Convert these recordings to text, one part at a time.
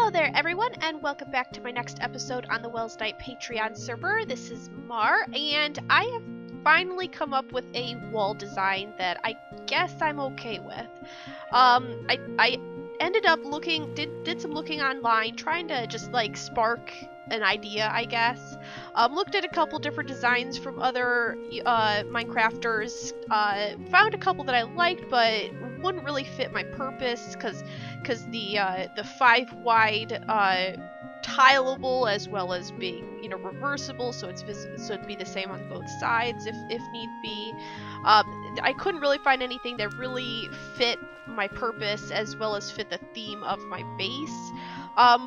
Hello there everyone, and welcome back to my next episode on the Welsknight Patreon server. This is Mar, and I have finally come up with a wall design that I guess I'm okay with. I ended up did some looking online, trying to just like spark an idea, I guess. Looked at a couple different designs from other Minecrafters, found a couple that I liked, but wouldn't really fit my purpose because the 5 wide tileable as well as being reversible, so it'd be the same on both sides if need be. I couldn't really find anything that really fit my purpose as well as fit the theme of my base.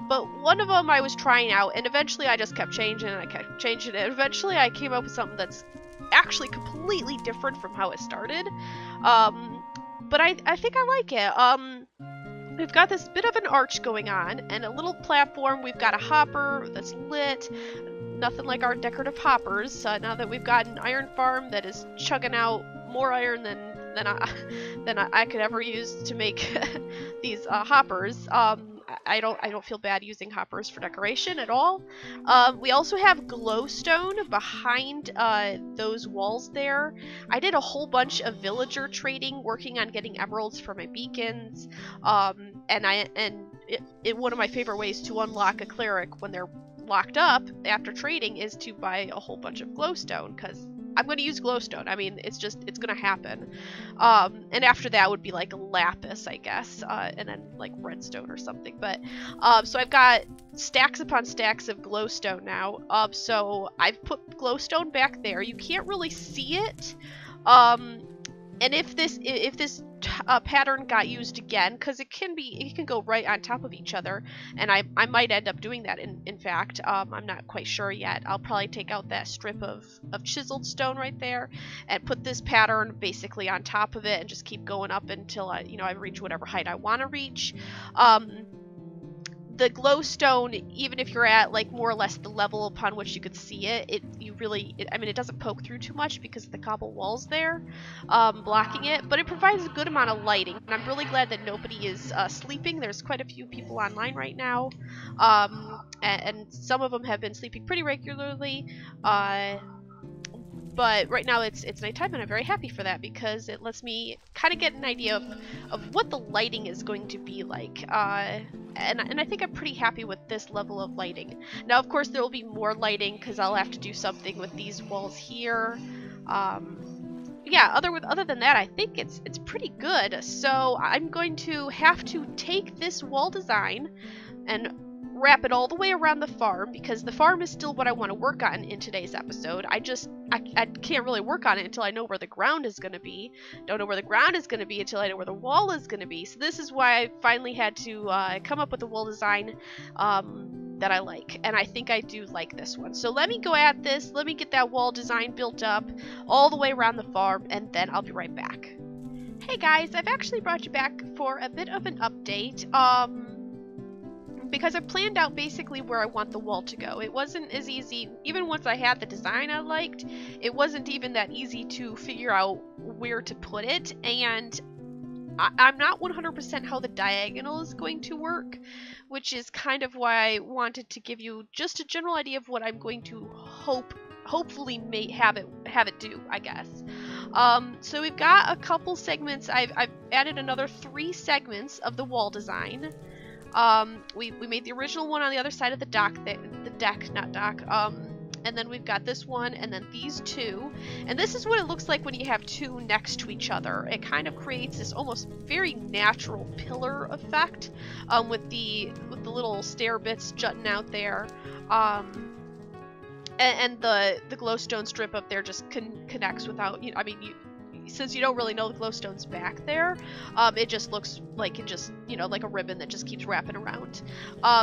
But one of them I was trying out, and eventually I just kept changing and I kept changing it. Eventually I came up with something that's actually completely different from how it started. But I think I like it. We've got this bit of an arch going on and a little platform. We've got a hopper that's lit. Nothing like our decorative hoppers. Now that we've got an iron farm that is chugging out more iron than I could ever use to make these hoppers. I don't feel bad using hoppers for decoration at all. We also have glowstone behind those walls there. I did a whole bunch of villager trading, working on getting emeralds for my beacons. And one of my favorite ways to unlock a cleric when they're locked up after trading is to buy a whole bunch of glowstone, because I'm going to use glowstone. I mean, it's going to happen. And after that would be like lapis, I guess, and then like redstone or something. But so I've got stacks upon stacks of glowstone now. So I've put glowstone back there. You can't really see it. And if this pattern got used again, because it can go right on top of each other, and I might end up doing that. In fact, I'm not quite sure yet. I'll probably take out that strip of chiseled stone right there and put this pattern basically on top of it and just keep going up until I reach whatever height I want to reach. The glowstone, even if you're at like more or less the level upon which you could see it, it doesn't poke through too much because of the cobble walls there, blocking it, but it provides a good amount of lighting, and I'm really glad that nobody is sleeping. There's quite a few people online right now, and some of them have been sleeping pretty regularly, but right now it's nighttime, and I'm very happy for that because it lets me kind of get an idea of what the lighting is going to be like. And I think I'm pretty happy with this level of lighting. Now, of course, there will be more lighting because I'll have to do something with these walls here. Yeah, other than that, I think it's pretty good. So I'm going to have to take this wall design and wrap it all the way around the farm, because the farm is still what I want to work on in today's episode. I can't really work on it until I know where the ground is going to be. Don't know where the ground is going to be until I know where the wall is going to be. So this is why I finally had to come up with a wall design that I like, and I think I do like this one. So let me go at this. Let me get that wall design built up all the way around the farm, and then I'll be right back. Hey guys, I've actually brought you back for a bit of an update. Because I planned out basically where I want the wall to go. It wasn't as easy, even once I had the design I liked, it wasn't even that easy to figure out where to put it, and I'm not 100% how the diagonal is going to work, which is kind of why I wanted to give you just a general idea of what I'm going to hopefully have it do, I guess. So we've got a couple segments. I've added another 3 segments of the wall design. We made the original one on the other side of the deck, and then we've got this one, and then these 2, and this is what it looks like when you have 2 next to each other. It kind of creates this almost very natural pillar effect, with the little stair bits jutting out there, and the glowstone strip up there just connects without, since you don't really know the glowstone's back there, it just looks like like a ribbon that just keeps wrapping around.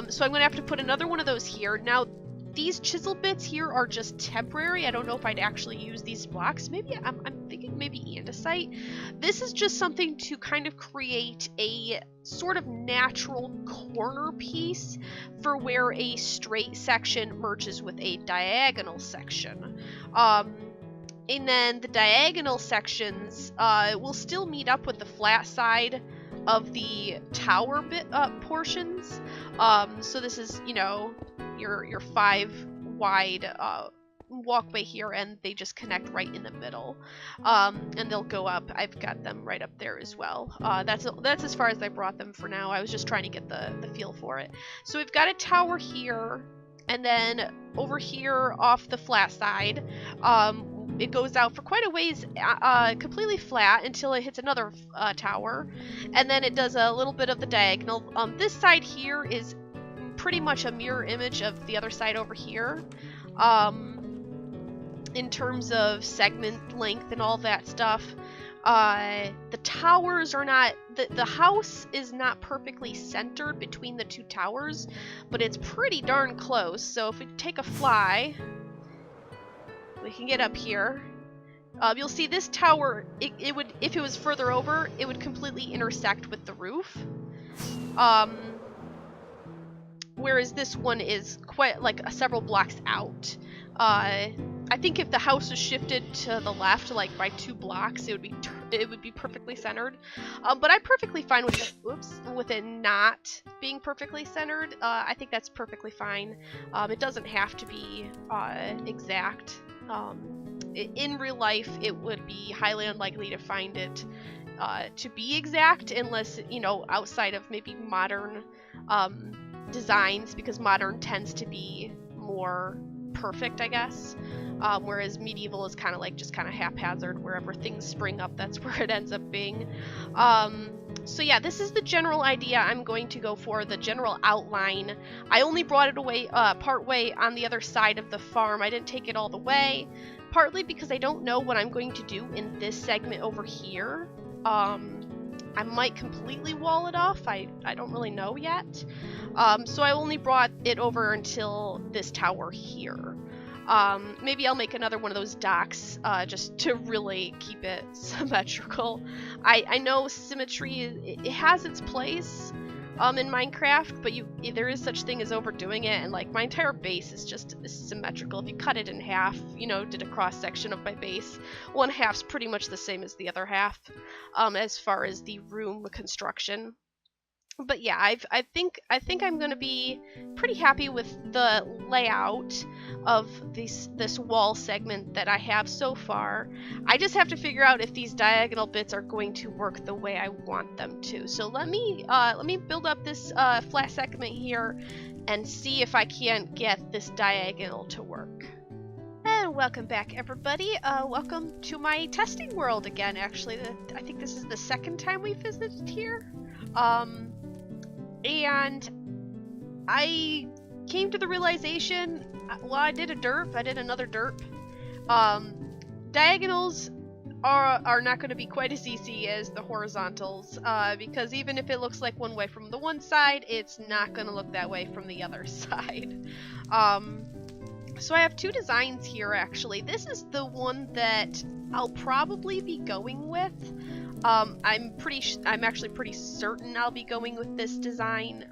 So I'm gonna have to put another one of those here. Now, these chisel bits here are just temporary. I don't know if I'd actually use these blocks. Maybe I'm thinking maybe andesite. This is just something to kind of create a sort of natural corner piece for where a straight section merges with a diagonal section. And then the diagonal sections will still meet up with the flat side of the tower portions. So this is, you know, your 5 wide walkway here, and they just connect right in the middle, and they'll go up. I've got them right up there as well. That's as far as I brought them for now. I was just trying to get the feel for it. So we've got a tower here, and then over here off the flat side, it goes out for quite a ways, completely flat until it hits another tower, and then it does a little bit of the diagonal. This side here is pretty much a mirror image of the other side over here, in terms of segment length and all that stuff. The towers are not, the house is not perfectly centered between the 2 towers, but it's pretty darn close. So if we take a fly, we can get up here. You'll see this tower, it would, if it was further over, it would completely intersect with the roof. Whereas this one is quite like several blocks out. I think if the house was shifted to the left, like by 2 blocks, it would be perfectly centered. But I'm perfectly fine with it. With it not being perfectly centered. I think that's perfectly fine. It doesn't have to be exact. In real life, it would be highly unlikely to find it to be exact, unless, you know, outside of maybe modern designs, because modern tends to be more perfect, I guess. Whereas medieval is kind of like just kind of haphazard. Wherever things spring up, that's where it ends up being. So yeah, this is the general idea I'm going to go for, the general outline. I only brought it away part way on the other side of the farm. I didn't take it all the way, partly because I don't know what I'm going to do in this segment over here. I might completely wall it off. I don't really know yet. So I only brought it over until this tower here. Maybe I'll make another one of those docks, just to really keep it symmetrical. I know symmetry, it has its place in Minecraft, but there is such thing as overdoing it, and like my entire base is just symmetrical. If you cut it in half, you know, did a cross section of my base, one half's pretty much the same as the other half, as far as the room construction. But yeah, I think I'm gonna be pretty happy with the layout of this wall segment that I have so far. I just have to figure out if these diagonal bits are going to work the way I want them to. So let me build up this flat segment here and see if I can't get this diagonal to work. And welcome back, everybody. Welcome to my testing world again. Actually, I think this is the second time we visited here. And I came to the realization, well, I did another derp. Diagonals are not going to be quite as easy as the horizontals, because even if it looks like one way from the one side, it's not going to look that way from the other side. So I have 2 designs here, actually. This is the one that I'll probably be going with. I'm actually pretty certain I'll be going with this design.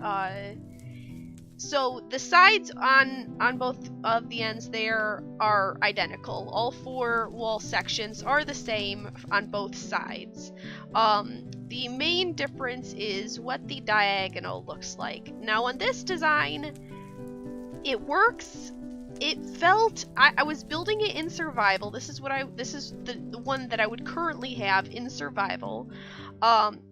So the sides on both of the ends there are identical. All 4 wall sections are the same on both sides. The main difference is what the diagonal looks like. Now on this design, it works. It felt, I was building it in survival. This is the one that I would currently have in survival.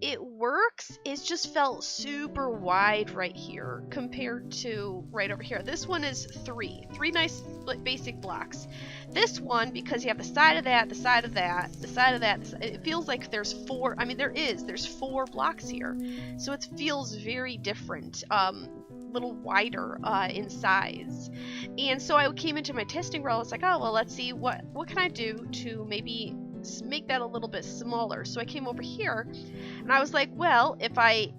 It works. It just felt super wide right here compared to right over here. This one is 3 nice basic blocks. This one, because you have the side of that, the side of that, the side of that, it feels like there's 4. I mean, there's 4 blocks here, so it feels very different. Little wider in size. And so I came into my testing role. It's like, oh well, let's see what can I do to maybe make that a little bit smaller. So I came over here and I was like, well, if I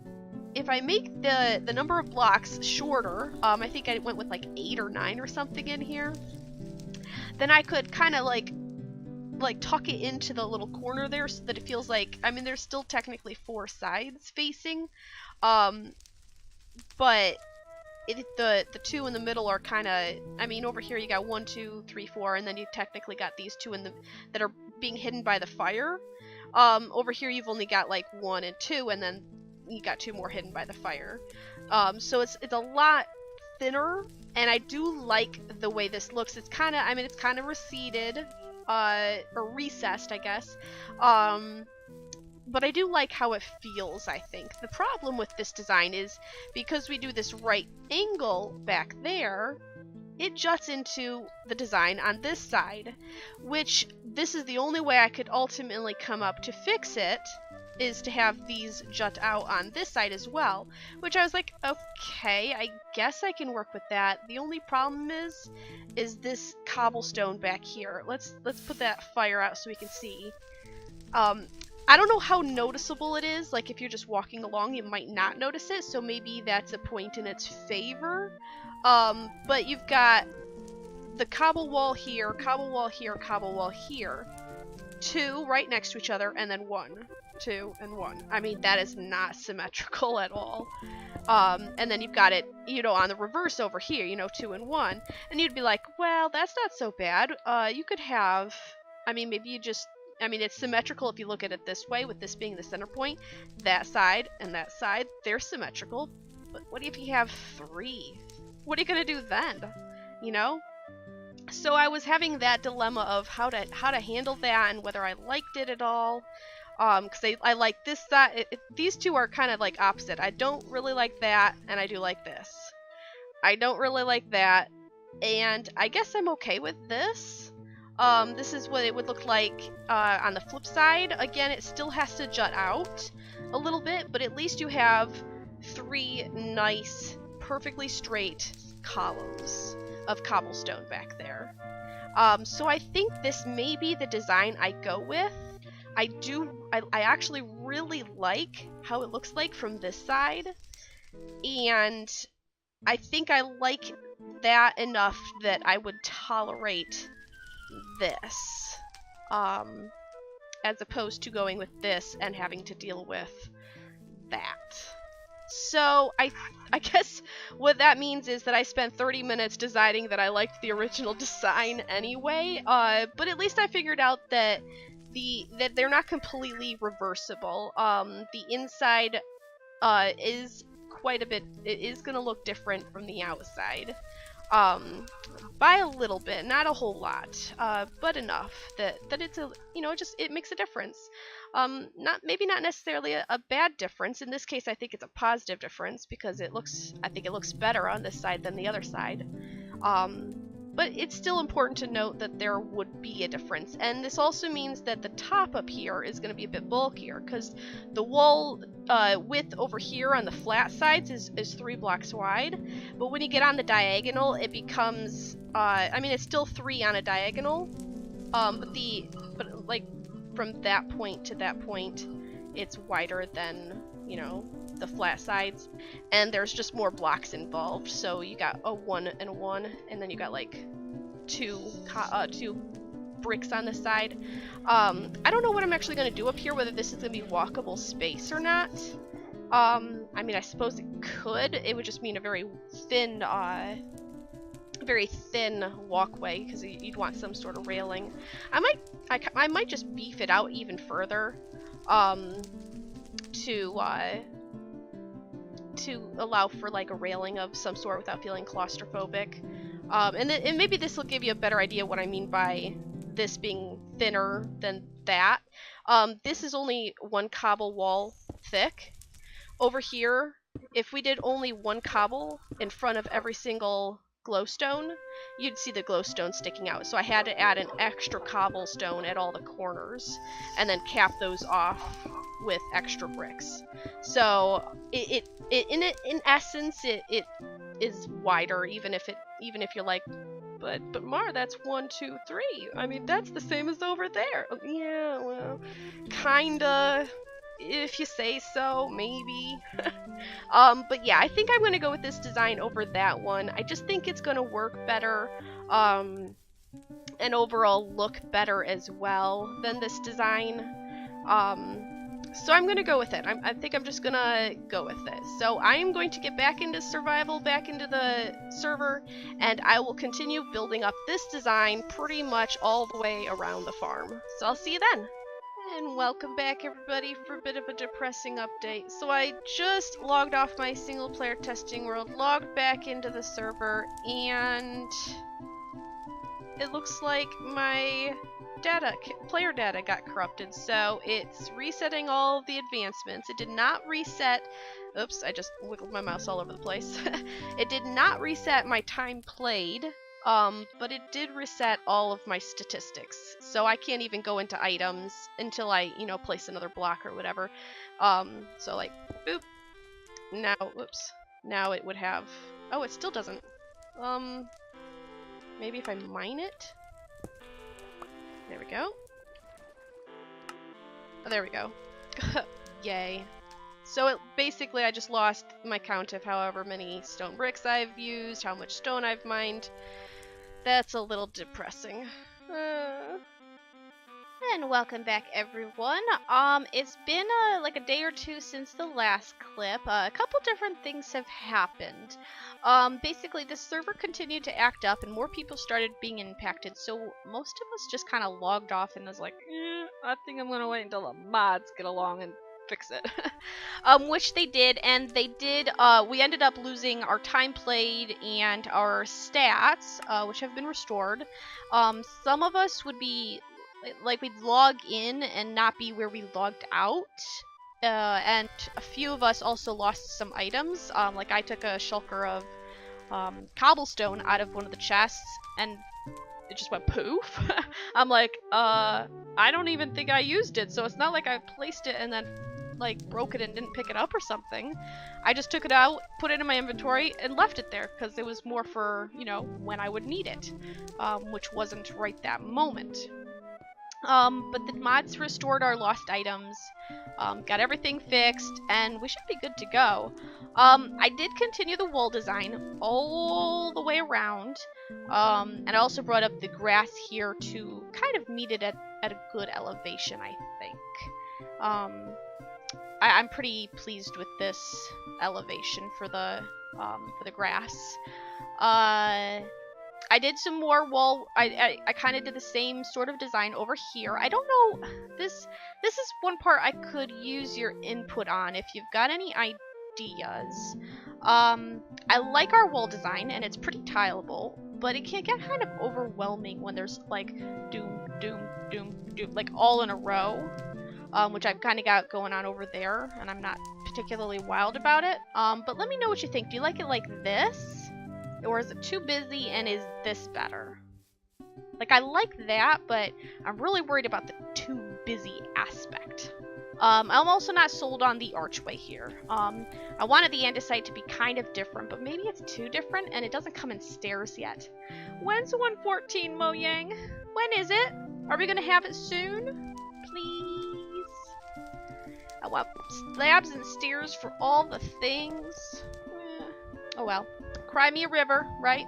make the number of blocks shorter, I think I went with like 8 or 9 or something in here, then I could kind of like tuck it into the little corner there so that it feels like, I mean, there's still technically 4 sides facing, but the 2 in the middle are kind of, I mean, over here you got 1, 2, 3, 4, and then you technically got these 2 that are being hidden by the fire. Over here you've only got like 1 and 2, and then you got 2 more hidden by the fire. So it's a lot thinner, and I do like the way this looks. It's kind of, I mean, it's kind of receded, or recessed, I guess. But I do like how it feels, I think. The problem with this design is, because we do this right angle back there, it juts into the design on this side, which this is the only way I could ultimately come up to fix it, is to have these jut out on this side as well, which I was like, okay, I guess I can work with that. The only problem is this cobblestone back here. Let's put that fire out so we can see. I don't know how noticeable it is. Like, if you're just walking along, you might not notice it, so maybe that's a point in its favor. But you've got the cobble wall here, cobble wall here, cobble wall here. 2 right next to each other, and then 1. 2 and 1. I mean, that is not symmetrical at all. And then you've got it, you know, on the reverse over here, you know, 2 and 1. And you'd be like, well, that's not so bad. You could have, I mean, maybe you just, I mean, it's symmetrical if you look at it this way, with this being the center point. That side and that side, they're symmetrical. But what if you have 3? What are you going to do then? You know? So I was having that dilemma of how to handle that, and whether I liked it at all. Because I like this side. These two are kind of like opposite. I don't really like that, and I do like this. I don't really like that, and I guess I'm okay with this. This is what it would look like on the flip side. Again, it still has to jut out a little bit, but at least you have 3 nice, perfectly straight columns of cobblestone back there. So I think this may be the design I go with. I actually really like how it looks like from this side, and I think I like that enough that I would tolerate this, as opposed to going with this and having to deal with that. So I guess what that means is that I spent 30 minutes deciding that I liked the original design anyway, but at least I figured out that that they're not completely reversible. The inside is quite a bit, it is going to look different from the outside. By a little bit, not a whole lot, but enough that it's a, you know, it makes a difference. Maybe not necessarily a bad difference. In this case, I think it's a positive difference, because I think it looks better on this side than the other side. But it's still important to note that there would be a difference. And this also means that the top up here is going to be a bit bulkier, because the wall width over here on the flat sides is 3 blocks wide. But when you get on the diagonal, it becomes, I mean, it's still 3 on a diagonal, but like from that point to that point, it's wider than, you know, the flat sides, and there's just more blocks involved. So you got a 1 and a 1, and then you got like 2 bricks on the side. I don't know what I'm actually going to do up here, whether this is going to be walkable space or not. I mean, I suppose it could. It would just mean a very thin walkway, because you'd want some sort of railing. I might just beef it out even further, to allow for like a railing of some sort without feeling claustrophobic. And maybe this will give you a better idea what I mean by this being thinner than that. This is only 1 cobble wall thick. Over here, if we did only 1 cobble in front of every single glowstone, you'd see the glowstone sticking out. So I had to add an extra cobblestone at all the corners, and then cap those off with extra bricks. So in essence, it is wider, even if you're like, but Mar, that's 1, 2, 3. I mean, that's the same as over there. Yeah, well, kinda, if you say so, maybe. But yeah, I think I'm gonna go with this design over that one. I just think it's gonna work better, and overall look better as well than this design. So I'm gonna go with it. I think I'm just gonna go with it. So I am going to get back into survival, back into the server, and I will continue building up this design pretty much all the way around the farm. So I'll see you then. And welcome back everybody for a bit of a depressing update. So I just logged off my single player testing world, logged back into the server, and it looks like my player data got corrupted, so it's resetting all of the advancements. It did not reset, oops, I just wiggled my mouse all over the place. It did not reset my time played, but it did reset all of my statistics. So I can't even go into items until I, place another block or whatever. So like, boop. Now, whoops. Now it would have, oh, it still doesn't. Maybe if I mine it? There we go. Oh, there we go. Yay. So basically I just lost my count of however many stone bricks I've used, how much stone I've mined. That's a little depressing. And welcome back everyone. It's been like a day or two since the last clip. A couple different things have happened. Basically the server continued to act up and more people started being impacted, so most of us just kind of logged off and was like, I think I'm gonna wait until the mods get along and fix it. Which they did, and they did, we ended up losing our time played and our stats, which have been restored. Some of us would be, like, we'd log in and not be where we logged out, and a few of us also lost some items. Like I took a shulker of cobblestone out of one of the chests, and it just went poof. I'm like, I don't even think I used it, so it's not like I placed it and then like broke it and didn't pick it up or something. I just took it out, put it in my inventory, and left it there because it was more for, when I would need it, which wasn't right that moment. But the mods restored our lost items, got everything fixed, and we should be good to go. I did continue the wall design all the way around, and I also brought up the grass here to kind of meet it at a good elevation, I think. I'm pretty pleased with this elevation for the grass. I did some more wall. I kind of did the same sort of design over here. I don't know. This is one part I could use your input on if you've got any ideas. I like our wall design and it's pretty tileable, but it can get kind of overwhelming when there's like doom, doom, doom, doom, like all in a row. Which I've kind of got going on over there, and I'm not particularly wild about it. But let me know what you think. Do you like it like this? Or is it too busy, and is this better? Like, I like that, but I'm really worried about the too busy aspect. I'm also not sold on the archway here. I wanted the andesite to be kind of different, but maybe it's too different, and it doesn't come in stairs yet. When's 114, Mo Yang? When is it? Are we gonna have it soon? Please? I want slabs and stairs for all the things. Oh well. Cry me a river, right?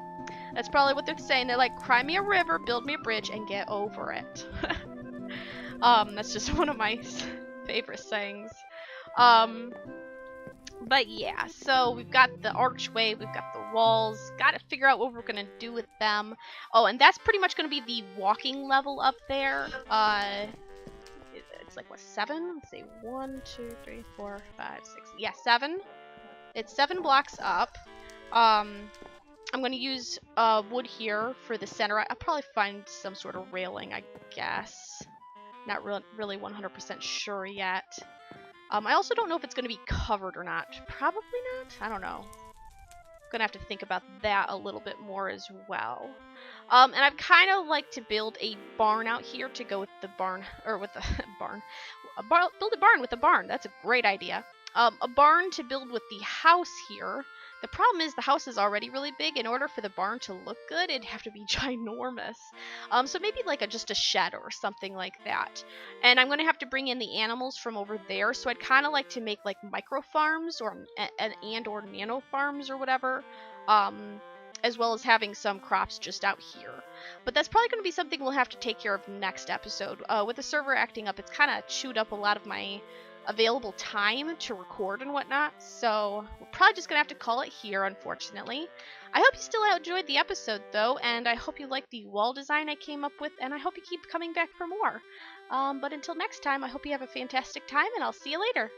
That's probably what they're saying. They're like, cry me a river, build me a bridge, and get over it. That's just one of my favorite sayings. But yeah, so we've got the archway, we've got the walls, gotta figure out what we're gonna do with them. Oh, and that's pretty much gonna be the walking level up there. It's like, what, 7? Let's see, 1, 2, 3, 4, 5, 6, yeah, 7. It's 7 blocks up. I'm going to use wood here for the center. I'll probably find some sort of railing, I guess. Not really 100% sure yet. I also don't know if it's going to be covered or not. Probably not. I don't know. Going to have to think about that a little bit more as well. And I'd kind of like to build a barn out here to go with the barn, or with the barn. Build a barn with a barn. That's a great idea. A barn to build with the house here. The problem is the house is already really big. In order for the barn to look good, it'd have to be ginormous. So maybe like just a shed or something like that. And I'm going to have to bring in the animals from over there. So I'd kind of like to make like micro farms or nano farms or whatever. As well as having some crops just out here. But that's probably going to be something we'll have to take care of next episode. With the server acting up, it's kind of chewed up a lot of my available time to record and whatnot, so we're probably just gonna have to call it here, unfortunately. I hope you still enjoyed the episode, though, and I hope you like the wall design I came up with, and I hope you keep coming back for more. But until next time, I hope you have a fantastic time, and I'll see you later.